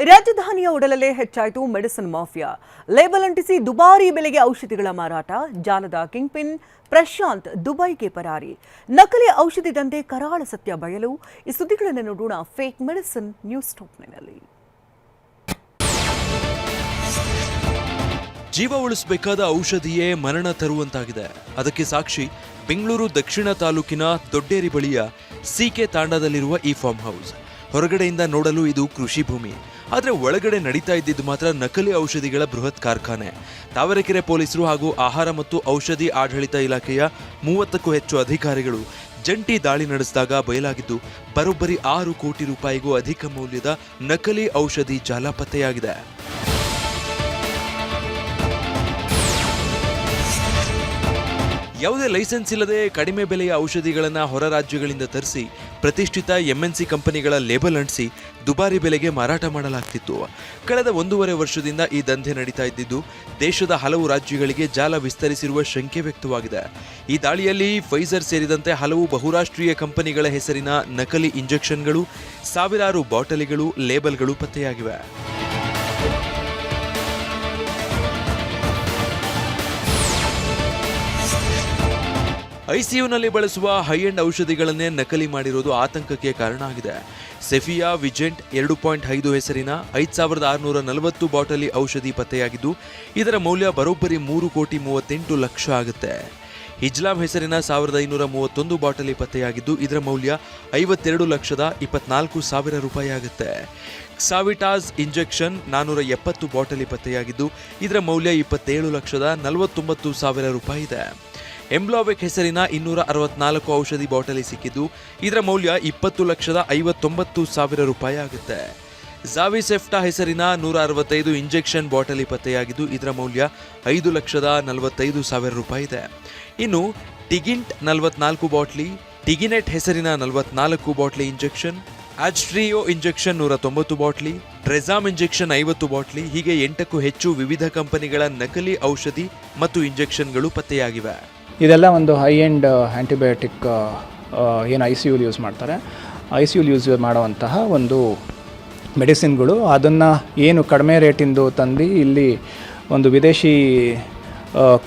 ರಾಜಧಾನಿಯ ಒಡಲಲ್ಲೇ ಹೆಚ್ಚಾಯಿತು medicine mafia. Label ಅಂಟಿಸಿ ದುಬಾರಿ ಬೆಲೆಗೆ ಔಷಧಿಗಳ ಮಾರಾಟ. ಜಾಲದ ಕಿಂಗ್ ಪಿನ್ ಪ್ರಶಾಂತ್ ದುಬೈಗೆ ಪರಾರಿ. ನಕಲಿ ಔಷಧಿ ದಂಧೆ ಕರಾಳ ಸತ್ಯ ಬಯಲು. ಈ ಸುದ್ದಿಗಳನ್ನು ನೋಡೋಣ ಫೇಕ್ ಮೆಡಿಸಿನ್ ನ್ಯೂಸ್ ಟಾಪ್ನಲ್ಲಿ. ಜೀವ ಉಳಿಸಬೇಕಾದ ಔಷಧಿಯೇ ಮರಣ ತರುವಂತಾಗಿದೆ. ಅದಕ್ಕೆ ಸಾಕ್ಷಿ ಬೆಂಗಳೂರು ದಕ್ಷಿಣ ತಾಲೂಕಿನ ದೊಡ್ಡೇರಿ ಬಳಿಯ ಸಿಕೆ ತಾಂಡದಲ್ಲಿರುವ ಈ ಫಾರ್ಮ್ ಹೌಸ್. ಹೊರಗಡೆಯಿಂದ ನೋಡಲು ಇದು ಕೃಷಿ ಭೂಮಿ, ಆದರೆ ಒಳಗಡೆ ನಡೀತಾ ಇದ್ದಿದ್ದು ಮಾತ್ರ ನಕಲಿ ಔಷಧಿಗಳ ಬೃಹತ್ ಕಾರ್ಖಾನೆ. ತಾವರೆಕೆರೆ ಪೊಲೀಸರು ಹಾಗೂ ಆಹಾರ ಮತ್ತು ಔಷಧಿ ಆಡಳಿತ ಇಲಾಖೆಯ 30ಕ್ಕೂ ಹೆಚ್ಚು ಅಧಿಕಾರಿಗಳು ಜಂಟಿ ದಾಳಿ ನಡೆಸಿದಾಗ ಬಯಲಾಗಿದ್ದು ಬರೋಬ್ಬರಿ 6 ಕೋಟಿ ರೂಪಾಯಿಗೂ ಅಧಿಕ ಮೌಲ್ಯದ ನಕಲಿ ಔಷಧಿ ಜಾಲ ಪತ್ತೆಯಾಗಿದೆ. ಯಾವುದೇ ಲೈಸೆನ್ಸ್ ಇಲ್ಲದೆ ಕಡಿಮೆ ಬೆಲೆಯ ಔಷಧಿಗಳನ್ನು ಹೊರ ರಾಜ್ಯಗಳಿಂದ ತರಿಸಿ ಪ್ರತಿಷ್ಠಿತ ಎಂಎನ್ಸಿ ಕಂಪನಿಗಳ ಲೇಬಲ್ ಅಂಟಿಸಿ ದುಬಾರಿ ಬೆಲೆಗೆ ಮಾರಾಟ ಮಾಡಲಾಗ್ತಿತ್ತು. ಕಳೆದ 1.5 ವರ್ಷದಿಂದ ಈ ದಂಧೆ ನಡೀತಾ ಇದ್ದಿದ್ದು ದೇಶದ ಹಲವು ರಾಜ್ಯಗಳಿಗೆ ಜಾಲ ವಿಸ್ತರಿಸಿರುವ ಶಂಕೆ ವ್ಯಕ್ತವಾಗಿದೆ. ಈ ದಾಳಿಯಲ್ಲಿ ಫೈಜರ್ ಸೇರಿದಂತೆ ಹಲವು ಬಹುರಾಷ್ಟ್ರೀಯ ಕಂಪನಿಗಳ ಹೆಸರಿನ ನಕಲಿ ಇಂಜೆಕ್ಷನ್ಗಳು, ಸಾವಿರಾರು ಬಾಟಲಿಗಳು, ಲೇಬಲ್ಗಳು ಪತ್ತೆಯಾಗಿವೆ. ಐಸಿಯುನಲ್ಲಿ ಬಳಸುವ ಹೈ ಎಂಡ್ ಔಷಧಿಗಳನ್ನೇ ನಕಲಿ ಮಾಡಿರೋದು ಆತಂಕಕ್ಕೆ ಕಾರಣ ಆಗಿದೆ. ಸೆಫಿಯಾ ವಿಜೆಂಟ್ 2.5 ಹೆಸರಿನ 5640 ಬಾಟಲಿ ಔಷಧಿ ಪತ್ತೆಯಾಗಿದ್ದು ಇದರ ಮೌಲ್ಯ ಬರೋಬ್ಬರಿ 3,38 ಲಕ್ಷ ಆಗುತ್ತೆ. ಹಿಜ್ಲಾಮ್ ಹೆಸರಿನ 1531 ಬಾಟಲಿ ಪತ್ತೆಯಾಗಿದ್ದು ಇದರ ಮೌಲ್ಯ 52,24,000 ರೂಪಾಯಿ ಆಗುತ್ತೆ. ಕ್ಸಾವಿಟಾಸ್ ಇಂಜೆಕ್ಷನ್ 470 ಬಾಟಲಿ ಪತ್ತೆಯಾಗಿದ್ದು ಇದರ ಮೌಲ್ಯ 27,49,000 ರೂಪಾಯಿ ಇದೆ. ಎಂಬ್ಲಾವೆಕ್ ಹೆಸರಿನ 264 ಔಷಧಿ ಬಾಟಲಿ ಸಿಕ್ಕಿದ್ದು ಇದರ ಮೌಲ್ಯ 20,59,000 ರೂಪಾಯಿ ಆಗುತ್ತೆ. ಝಾವಿಸೆಫ್ಟಾ ಹೆಸರಿನ 165 ಇಂಜೆಕ್ಷನ್ ಬಾಟಲಿ ಪತ್ತೆಯಾಗಿದ್ದು ಇದರ ಮೌಲ್ಯ 5,45,000 ರೂಪಾಯಿ ಇದೆ. ಇನ್ನು ಟಿಗಿಂಟ್ 44 ಬಾಟ್ಲಿ, ಟಿಗಿನೆಟ್ ಹೆಸರಿನ 44 ಬಾಟ್ಲಿ ಇಂಜೆಕ್ಷನ್, ಆಜ್ಟ್ರಿಯೋ ಇಂಜೆಕ್ಷನ್ 190 ಬಾಟ್ಲಿ, ಟ್ರೆಜಾಮ್ ಇಂಜೆಕ್ಷನ್ 50 ಬಾಟ್ಲಿ, ಹೀಗೆ 8ಕ್ಕೂ ಹೆಚ್ಚು ವಿವಿಧ ಕಂಪನಿಗಳ ನಕಲಿ ಔಷಧಿ ಮತ್ತು ಇಂಜೆಕ್ಷನ್ಗಳು ಪತ್ತೆಯಾಗಿವೆ. ಇದೆಲ್ಲ ಒಂದು ಹೈ ಎಂಡ್ ಆ್ಯಂಟಿಬಯೋಟಿಕ್ ಏನು ICU ಯೂಸ್ ಮಾಡ್ತಾರೆ. ICU ಯೂಸ್ ಮಾಡುವಂತಹ ಒಂದು ಮೆಡಿಸಿನ್ಗಳು. ಅದನ್ನು ಏನು ಕಡಿಮೆ ರೇಟಿಂದು ತಂದು ಇಲ್ಲಿ ಒಂದು ವಿದೇಶಿ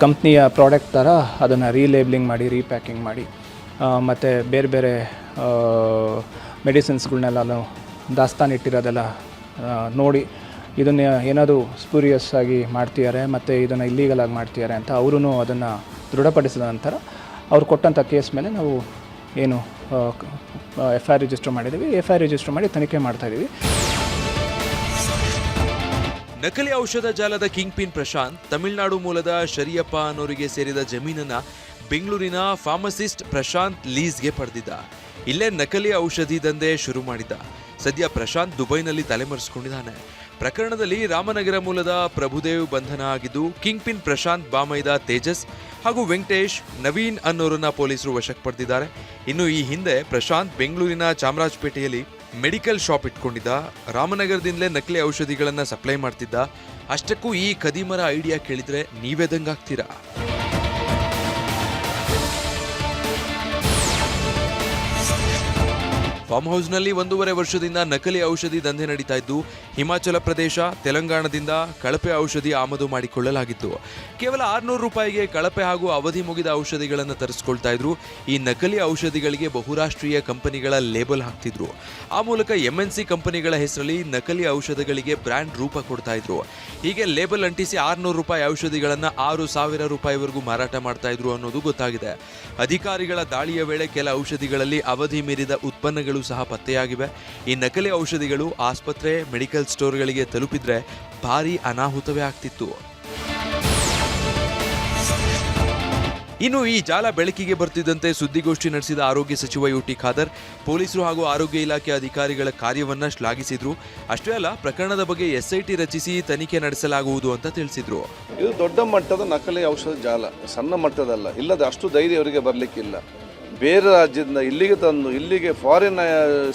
ಕಂಪ್ನಿಯ ಪ್ರಾಡಕ್ಟ್ ಥರ ಅದನ್ನು ರೀಲೇಬ್ಲಿಂಗ್ ಮಾಡಿ, ರೀಪ್ಯಾಕಿಂಗ್ ಮಾಡಿ, ಮತ್ತು ಬೇರೆ ಬೇರೆ ಮೆಡಿಸಿನ್ಸ್ಗಳನ್ನೆಲ್ಲ ದಾಸ್ತಾನಿಟ್ಟಿರೋದೆಲ್ಲ ನೋಡಿ ಇದನ್ನು ಏನಾದರೂ ಸ್ಪೂರಿಯಸ್ ಆಗಿ ಮಾಡ್ತಿದ್ದಾರೆ ಮತ್ತು ಇದನ್ನು ಇಲ್ಲೀಗಲ್ ಆಗಿ ಮಾಡ್ತಿದ್ದಾರೆ ಅಂತ ಅವರು ಅದನ್ನು ದೃಢಪಡಿಸಿದ ನಂತರ ಅವ್ರು ಕೊಟ್ಟಂಥ ಕೇಸ್ ಮೇಲೆ ನಾವು ಏನು FIR ರಿಜಿಸ್ಟರ್ ಮಾಡಿದ್ದೀವಿ. FIR ರಿಜಿಸ್ಟರ್ ಮಾಡಿ ತನಿಖೆ ಮಾಡ್ತಾಯಿದ್ದೀವಿ. ನಕಲಿ ಔಷಧ ಜಾಲದ ಕಿಂಗ್ ಪಿನ್ ಪ್ರಶಾಂತ್ ತಮಿಳುನಾಡು ಮೂಲದ ಶರಿಯಪ್ಪ ಅನ್ನೋರಿಗೆ ಸೇರಿದ ಜಮೀನನ್ನ ಬೆಂಗಳೂರಿನ ಫಾರ್ಮಸಿಸ್ಟ್ ಪ್ರಶಾಂತ್ ಲೀಸ್ಗೆ ಪಡೆದಿದ್ದ. ಇಲ್ಲೇ ನಕಲಿ ಔಷಧಿ ದಂಧೆ ಶುರು ಮಾಡಿದ್ದ. ಸದ್ಯ ಪ್ರಶಾಂತ್ ದುಬೈನಲ್ಲಿ ತಲೆಮರೆಸಿಕೊಂಡಿದ್ದಾನೆ. ಪ್ರಕರಣದಲ್ಲಿ ರಾಮನಗರ ಮೂಲದ ಪ್ರಭುದೇವ್ ಬಂಧನ ಆಗಿದ್ದು ಕಿಂಗ್ ಪಿನ್ ಪ್ರಶಾಂತ್ ಬಾಮೈದ ತೇಜಸ್ ಹಾಗೂ ವೆಂಕಟೇಶ್, ನವೀನ್ ಅನ್ನೋರನ್ನ ಪೊಲೀಸರು ವಶಕ್ಕೆ ಪಡೆದಿದ್ದಾರೆ. ಇನ್ನು ಈ ಹಿಂದೆ ಪ್ರಶಾಂತ್ ಬೆಂಗಳೂರಿನ ಚಾಮರಾಜಪೇಟೆಯಲ್ಲಿ ಮೆಡಿಕಲ್ ಶಾಪ್ ಇಟ್ಕೊಂಡಿದ್ದ. ರಾಮನಗರದಿಂದಲೇ ನಕಲಿ ಔಷಧಿಗಳನ್ನ ಸಪ್ಲೈ ಮಾಡ್ತಿದ್ದ. ಅಷ್ಟಕ್ಕೂ ಈ ಖದೀಮರ ಐಡಿಯಾ ಕೇಳಿದ್ರೆ ನೀವೇ ದಂಗಾಗ್ತೀರಾ. ಫಾರ್ಮ್ ಹೌಸ್ನಲ್ಲಿ 1.5 ವರ್ಷದಿಂದ ನಕಲಿ ಔಷಧಿ ದಂಧೆ ನಡೀತಾ ಇದ್ದು ಹಿಮಾಚಲ ಪ್ರದೇಶ, ತೆಲಂಗಾಣದಿಂದ ಕಳಪೆ ಔಷಧಿ ಆಮದು ಮಾಡಿಕೊಳ್ಳಲಾಗಿತ್ತು. ಕೇವಲ 600 ರೂಪಾಯಿಗೆ ಕಳಪೆ ಹಾಗೂ ಅವಧಿ ಮುಗಿದ ಔಷಧಿಗಳನ್ನು ತರಿಸ್ಕೊಳ್ತಾ ಇದ್ರು. ಈ ನಕಲಿ ಔಷಧಿಗಳಿಗೆ ಬಹುರಾಷ್ಟ್ರೀಯ ಕಂಪನಿಗಳ ಲೇಬಲ್ ಹಾಕ್ತಿದ್ರು. ಆ ಮೂಲಕ MNC ಕಂಪನಿಗಳ ಹೆಸರಲ್ಲಿ ನಕಲಿ ಔಷಧಗಳಿಗೆ ಬ್ರ್ಯಾಂಡ್ ರೂಪ ಕೊಡ್ತಾ ಇದ್ರು. ಹೀಗೆ ಲೇಬಲ್ ಅಂಟಿಸಿ 600 ರೂಪಾಯಿ ಔಷಧಿಗಳನ್ನು 6,000 ರೂಪಾಯಿವರೆಗೂ ಮಾರಾಟ ಮಾಡ್ತಾ ಇದ್ರು ಅನ್ನೋದು ಗೊತ್ತಾಗಿದೆ. ಅಧಿಕಾರಿಗಳ ದಾಳಿಯ ವೇಳೆ ಕೆಲ ಔಷಧಿಗಳಲ್ಲಿ ಅವಧಿ ಮೀರಿದ ಉತ್ಪನ್ನಗಳು ಸಹ ಪತ್ತೆಯಾಗಿವೆ. ಈ ನಕಲಿ ಔಷಧಿಗಳು ಆಸ್ಪತ್ರೆ, ಮೆಡಿಕಲ್ ಸ್ಟೋರ್ಗಳಿಗೆ ತಲುಪಿದ್ರೆ ಭಾರೀ ಅನಾಹುತವೇ ಆಗ್ತಿತ್ತು. ಇನ್ನು ಈ ಜಾಲ ಬೆಳಕಿಗೆ ಬರ್ತಿದ್ದಂತೆ ಸುದ್ದಿಗೋಷ್ಠಿ ನಡೆಸಿದ ಆರೋಗ್ಯ ಸಚಿವ UT ಖಾದರ್ ಪೊಲೀಸರು ಹಾಗೂ ಆರೋಗ್ಯ ಇಲಾಖೆ ಅಧಿಕಾರಿಗಳ ಕಾರ್ಯವನ್ನ ಶ್ಲಾಘಿಸಿದ್ರು. ಅಷ್ಟೇ ಅಲ್ಲ, ಪ್ರಕರಣದ ಬಗ್ಗೆ SIT ರಚಿಸಿ ತನಿಖೆ ನಡೆಸಲಾಗುವುದು ಅಂತ ತಿಳಿಸಿದ್ರು. ಇದು ದೊಡ್ಡ ಮಟ್ಟದ ನಕಲಿ ಔಷಧ ಜಾಲ, ಸಣ್ಣ ಮಟ್ಟದಲ್ಲ. ಇಲ್ಲದ ಅಷ್ಟು ಧೈರ್ಯ ಅವರಿಗೆ ಬರಲಿಕ್ಕಿಲ್ಲ. ಬೇರೆ ರಾಜ್ಯದಿಂದ ಇಲ್ಲಿಗೆ ತಂದು ಇಲ್ಲಿಗೆ ಫಾರಿನ್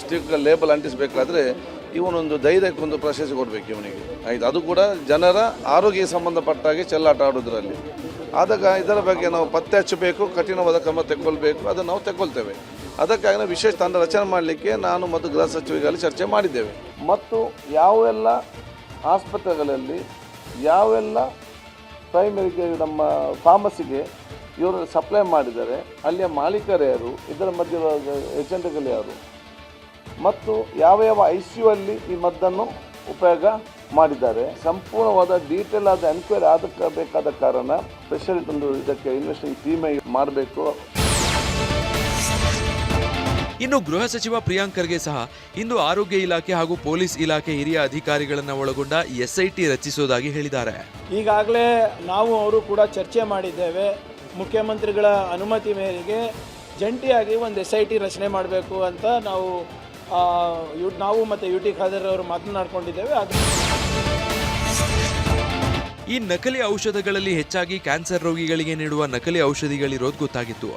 ಸ್ಟಿಕ್ಕರ್ ಲೇಬಲ್ ಅಂಟಿಸಬೇಕಾದ್ರೆ ಇವನೊಂದು ಧೈರ್ಯಕ್ಕೊಂದು ಪ್ರಶಸ್ತಿ ಕೊಡಬೇಕು ಇವನಿಗೆ, ಆಯ್ತು. ಅದು ಕೂಡ ಜನರ ಆರೋಗ್ಯಕ್ಕೆ ಸಂಬಂಧಪಟ್ಟಾಗೆ ಚೆಲ್ಲಾಟ ಆಡೋದ್ರಲ್ಲಿ. ಆದಾಗ ಇದರ ಬಗ್ಗೆ ನಾವು ಪತ್ತೆ ಹಚ್ಚಬೇಕು, ಕಠಿಣವಾದ ಕ್ರಮ ತೆಗೊಳ್ಬೇಕು. ಅದನ್ನು ನಾವು ತೆಗೊಳ್ತೇವೆ. ಅದಕ್ಕಾಗಿ ವಿಶೇಷ ತಂಡ ರಚನೆ ಮಾಡಲಿಕ್ಕೆ ನಾನು ಮತ್ತು ಗೃಹ ಸಚಿವರಲ್ಲಿ ಚರ್ಚೆ ಮಾಡಿದ್ದೇವೆ. ಮತ್ತು ಯಾವೆಲ್ಲ ಆಸ್ಪತ್ರೆಗಳಲ್ಲಿ ಯಾವೆಲ್ಲ ಪ್ರೈಮರಿಗೆ ನಮ್ಮ ಫಾರ್ಮಸಿಗೆ ಇವರು ಸಪ್ಲೈ ಮಾಡಿದ್ದಾರೆ, ಅಲ್ಲಿಯ ಮಾಲೀಕರು ಯಾರು, ಇದರ ಮಧ್ಯೆ ಏಜೆಂಟ್ಗಳು ಯಾರು, ಮತ್ತು ಯಾವ ಯಾವ ICU ಅಲ್ಲಿ ಈ ಮದ್ದನ್ನು ಉಪಯೋಗ ಮಾಡಿದ್ದಾರೆ, ಸಂಪೂರ್ಣವಾದ ಡೀಟೇಲ್ ಆದ ಎನ್ಕ್ವೈರಿ ಆಗಬೇಕಾದ ಕಾರಣ ಸ್ಪೆಷಲ್ ಒಂದು ಇದಕ್ಕೆ ಇನ್ವೆಸ್ಟಿಗೇಷನ್ ಟೀಮ್ ಮಾಡಬೇಕು. ಇನ್ನು ಗೃಹ ಸಚಿವ ಪ್ರಿಯಾಂಕ್ ಖರ್ಗೆ ಸಹ ಇಂದು ಆರೋಗ್ಯ ಇಲಾಖೆ ಹಾಗೂ ಪೊಲೀಸ್ ಇಲಾಖೆ ಹಿರಿಯ ಅಧಿಕಾರಿಗಳನ್ನು ಒಳಗೊಂಡ SIT ರಚಿಸುವುದಾಗಿ ಹೇಳಿದ್ದಾರೆ. ಈಗಾಗಲೇ ನಾವು ಅವರು ಕೂಡ ಚರ್ಚೆ ಮಾಡಿದ್ದೇವೆ. ಮುಖ್ಯಮಂತ್ರಿಗಳ ಅನುಮತಿ ಮೇರೆಗೆ ಜಂಟಿಯಾಗಿ ಒಂದು SIT ರಚನೆ ಮಾಡಬೇಕು ಅಂತ ನಾವು ಮತ್ತು UT ಖಾದರ್ ಅವರು ಮಾತನಾಡಿಕೊಂಡಿದ್ದೇವೆ. ಈ ನಕಲಿ ಔಷಧಗಳಲ್ಲಿ ಹೆಚ್ಚಾಗಿ ಕ್ಯಾನ್ಸರ್ ರೋಗಿಗಳಿಗೆ ನೀಡುವ ನಕಲಿ ಔಷಧಿಗಳಿರೋದು ಗೊತ್ತಾಗಿತ್ತು.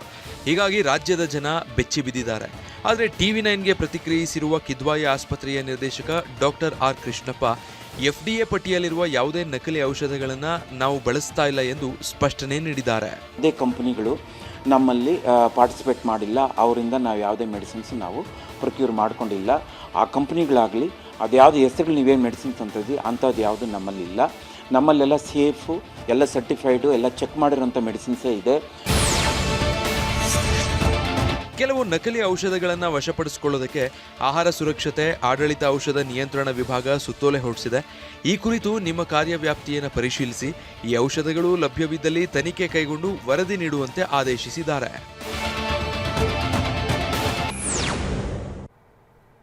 ಹೀಗಾಗಿ ರಾಜ್ಯದ ಜನ ಬೆಚ್ಚಿ ಬಿದ್ದಿದ್ದಾರೆ. ಆದರೆ TV9ಗೆ ಪ್ರತಿಕ್ರಿಯಿಸಿರುವ ಕಿದ್ವಾಯಿ ಆಸ್ಪತ್ರೆಯ ನಿರ್ದೇಶಕ ಡಾಕ್ಟರ್ R ಕೃಷ್ಣಪ್ಪ FDA ಪಟ್ಟಿಯಲ್ಲಿರುವ ಯಾವುದೇ ನಕಲಿ ಔಷಧಗಳನ್ನು ನಾವು ಬಳಸ್ತಾ ಇಲ್ಲ ಎಂದು ಸ್ಪಷ್ಟನೆ ನೀಡಿದ್ದಾರೆ. ಅದೇ ಕಂಪನಿಗಳು ನಮ್ಮಲ್ಲಿ ಪಾರ್ಟಿಸಿಪೇಟ್ ಮಾಡಿಲ್ಲ, ಅವರಿಂದ ನಾವು ಯಾವುದೇ ಮೆಡಿಸಿನ್ಸ್ ನಾವು ಪ್ರೊಕ್ಯೂರ್ ಮಾಡ್ಕೊಂಡಿಲ್ಲ. ಆ ಕಂಪ್ನಿಗಳಾಗಲಿ ಅದ್ಯಾವುದು ಹೆಸರುಗಳು ನೀವೇನು ಮೆಡಿಸಿನ್ಸ್ ಅಂತಂದು ಅಂಥದ್ದು ಯಾವುದು ನಮ್ಮಲ್ಲಿ ಇಲ್ಲ. ನಮ್ಮಲ್ಲೆಲ್ಲ ಸೇಫು, ಎಲ್ಲ ಸರ್ಟಿಫೈಡು, ಎಲ್ಲ ಚೆಕ್ ಮಾಡಿರೋಂಥ ಮೆಡಿಸಿನ್ಸೇ ಇದೆ. ಕೆಲವು ನಕಲಿ ಔಷಧಗಳನ್ನು ವಶಪಡಿಸಿಕೊಳ್ಳೋದಕ್ಕೆ ಆಹಾರ ಸುರಕ್ಷತೆ ಆಡಳಿತ ಔಷಧ ನಿಯಂತ್ರಣ ವಿಭಾಗ ಸುತ್ತೋಲೆ ಹೊರಡಿಸಿದೆ. ಈ ಕುರಿತು ನಿಮ್ಮ ಕಾರ್ಯವ್ಯಾಪ್ತಿಯನ್ನು ಪರಿಶೀಲಿಸಿ ಈ ಔಷಧಗಳು ಲಭ್ಯವಿದ್ದಲ್ಲಿ ತನಿಖೆ ಕೈಗೊಂಡು ವರದಿ ನೀಡುವಂತೆ ಆದೇಶಿಸಿದ್ದಾರೆ.